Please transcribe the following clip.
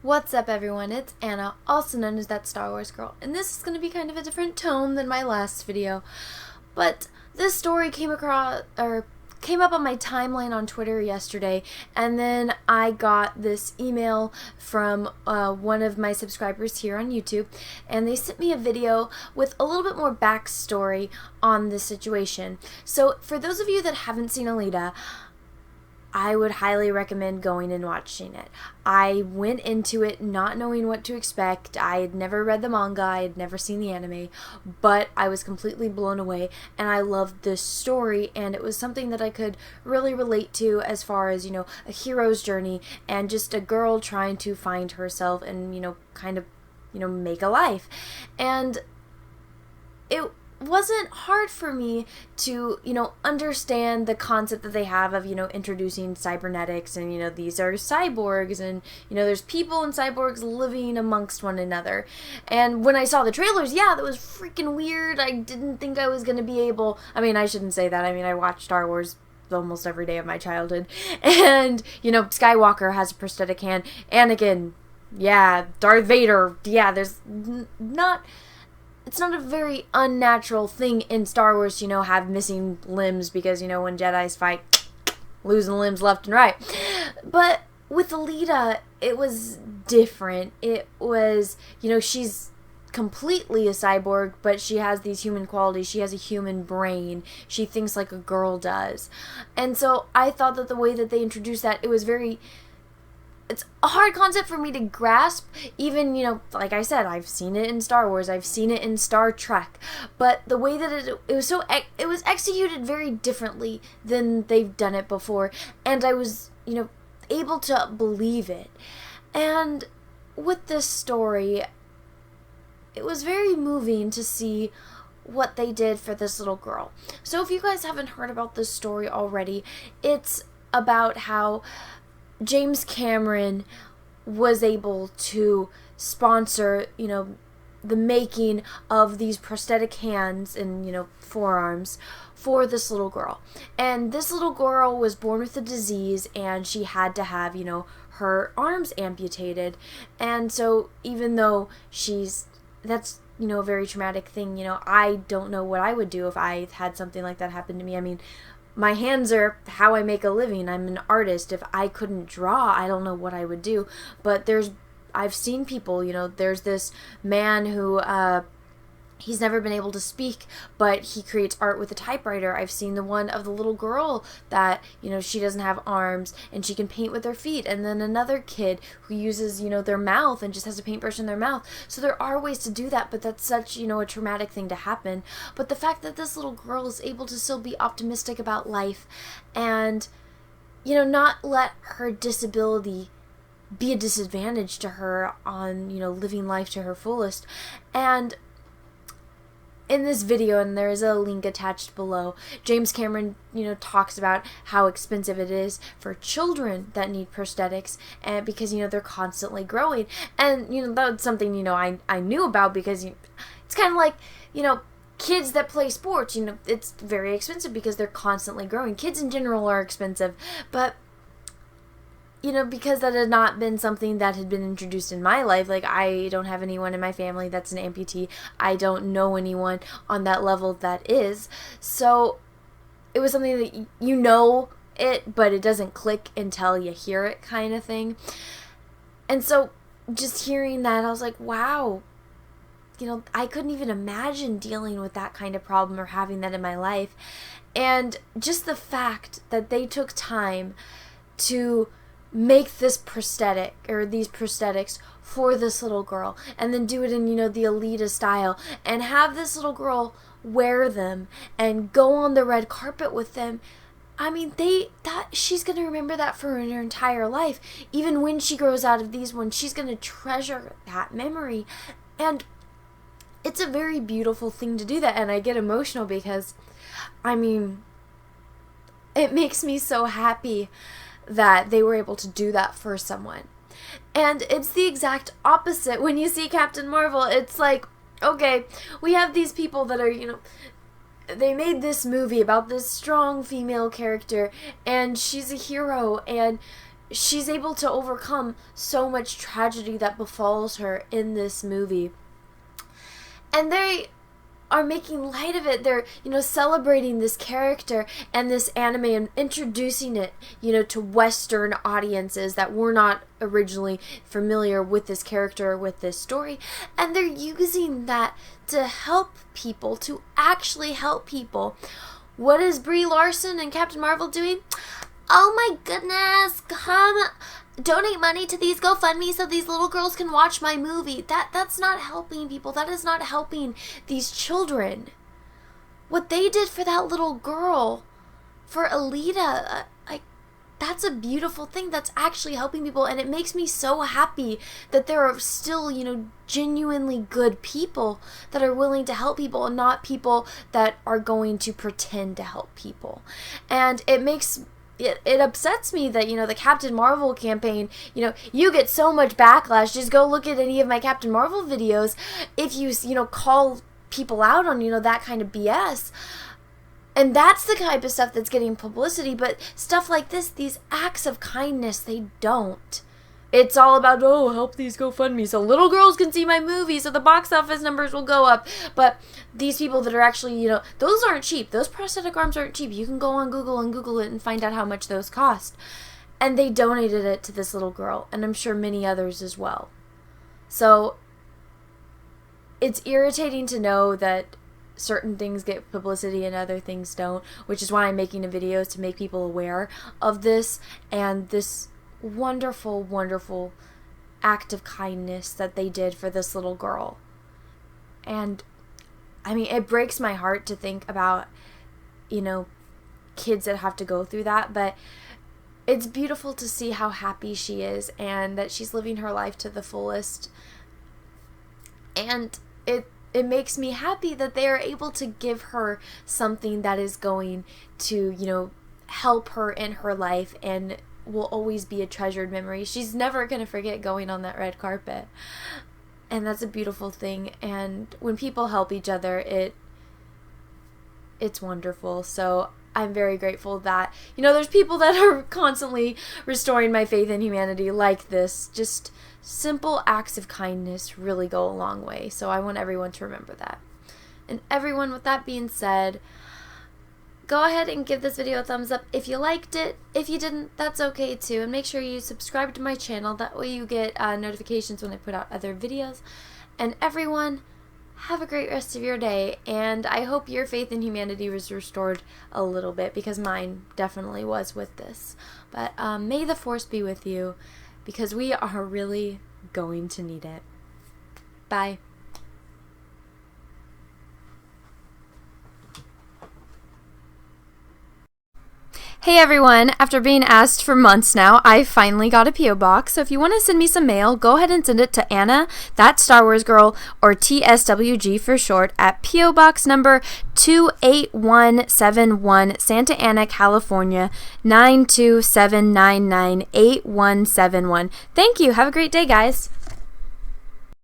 What's up, everyone? It's Anna, also known as That Star Wars Girl, and this is going to be kind of a different tone than my last video, but this story came up on my timeline on Twitter yesterday, and then I got this email from one of my subscribers here on YouTube, and they sent me a video with a little bit more backstory on this situation. So for those of you that haven't seen Alita, I would highly recommend going and watching it. I went into it not knowing what to expect. I had never read the manga, I had never seen the anime, but I was completely blown away, and I loved this story, and it was something that I could really relate to as far as, a hero's journey, and just a girl trying to find herself and, make a life. And it wasn't hard for me to, understand the concept that they have of, introducing cybernetics and, these are cyborgs and, there's people and cyborgs living amongst one another. And when I saw the trailers, yeah, that was freaking weird. I didn't think I was going to be able, I shouldn't say that. I watched Star Wars almost every day of my childhood. And, Skywalker has a prosthetic hand. Anakin, yeah, Darth Vader, yeah, it's not a very unnatural thing in Star Wars to, have missing limbs because, when Jedis fight, losing limbs left and right. But with Alita, it was different. It was, she's completely a cyborg, but she has these human qualities. She has a human brain. She thinks like a girl does. And so I thought that the way that they introduced that, it's a hard concept for me to grasp, even, like I said, I've seen it in Star Wars, I've seen it in Star Trek, but the way that it was executed very differently than they've done it before, and I was, able to believe it. And with this story, it was very moving to see what they did for this little girl. So if you guys haven't heard about this story already, it's about how James Cameron was able to sponsor, the making of these prosthetic hands and, forearms for this little girl. And this little girl was born with a disease, and she had to have, her arms amputated. And so even though that's, a very traumatic thing, I don't know what I would do if I had something like that happen to me. My hands are how I make a living. I'm an artist. If I couldn't draw, I don't know what I would do. But I've seen people, there's this man who, he's never been able to speak, but he creates art with a typewriter. I've seen the one of the little girl that, she doesn't have arms and she can paint with her feet. And then another kid who uses, their mouth and just has a paintbrush in their mouth. So there are ways to do that, but that's such, a traumatic thing to happen. But the fact that this little girl is able to still be optimistic about life and, not let her disability be a disadvantage to her on, living life to her fullest. And in this video, and there is a link attached below, James Cameron, talks about how expensive it is for children that need prosthetics, and because, they're constantly growing. And, that's something, I knew about because it's kind of like, kids that play sports, it's very expensive because they're constantly growing. Kids in general are expensive, but because that had not been something that had been introduced in my life, like I don't have anyone in my family that's an amputee. I don't know anyone on that level that is. So it was something that it, but it doesn't click until you hear it kind of thing. And so just hearing that, I was like, wow, I couldn't even imagine dealing with that kind of problem or having that in my life. And just the fact that they took time to make this prosthetic or these prosthetics for this little girl and then do it in, the Alita style and have this little girl wear them and go on the red carpet with them. She's going to remember that for her entire life. Even when she grows out of these ones, she's going to treasure that memory. And it's a very beautiful thing to do that. And I get emotional because, it makes me so happy that they were able to do that for someone. And it's the exact opposite when you see Captain Marvel. It's like, okay, we have these people that are, they made this movie about this strong female character, and she's a hero, and she's able to overcome so much tragedy that befalls her in this movie. And they are making light of it. They're, celebrating this character and this anime and introducing it, to Western audiences that were not originally familiar with this character, with this story. And they're using that to help people, to actually help people. What is Brie Larson and Captain Marvel doing? Oh my goodness, come donate money to these GoFundMe so these little girls can watch my movie. That's not helping people. That is not helping these children. What they did for that little girl, for Alita, that's a beautiful thing. That's actually helping people, and it makes me so happy that there are still, genuinely good people that are willing to help people, and not people that are going to pretend to help people. And it upsets me that, the Captain Marvel campaign, you get so much backlash. Just go look at any of my Captain Marvel videos. If you, call people out on, that kind of BS. And that's the type of stuff that's getting publicity. But stuff like this, these acts of kindness, they don't. It's all about, help these GoFundMe so little girls can see my movie so the box office numbers will go up. But these people that are actually, those aren't cheap. Those prosthetic arms aren't cheap. You can go on Google and Google it and find out how much those cost. And they donated it to this little girl, and I'm sure many others as well. So it's irritating to know that certain things get publicity and other things don't, which is why I'm making a video, to make people aware of this and this wonderful, wonderful act of kindness that they did for this little girl. And it breaks my heart to think about, kids that have to go through that, but it's beautiful to see how happy she is and that she's living her life to the fullest. And it makes me happy that they are able to give her something that is going to, help her in her life and will always be a treasured memory. She's never going to forget going on that red carpet. And that's a beautiful thing. And when people help each other, it's wonderful. So I'm very grateful that, there's people that are constantly restoring my faith in humanity like this. Just simple acts of kindness really go a long way. So I want everyone to remember that. And everyone, with that being said, go ahead and give this video a thumbs up if you liked it. If you didn't, that's okay too. And make sure you subscribe to my channel. That way you get notifications when I put out other videos. And everyone, have a great rest of your day. And I hope your faith in humanity was restored a little bit, because mine definitely was with this. But may the force be with you, because we are really going to need it. Bye. Hey everyone, after being asked for months now, I finally got a P.O. box. So if you want to send me some mail, go ahead and send it to Anna, that Star Wars girl, or TSWG for short, at P.O. Box number 28171, Santa Ana, California, 927998171. Thank you. Have a great day, guys.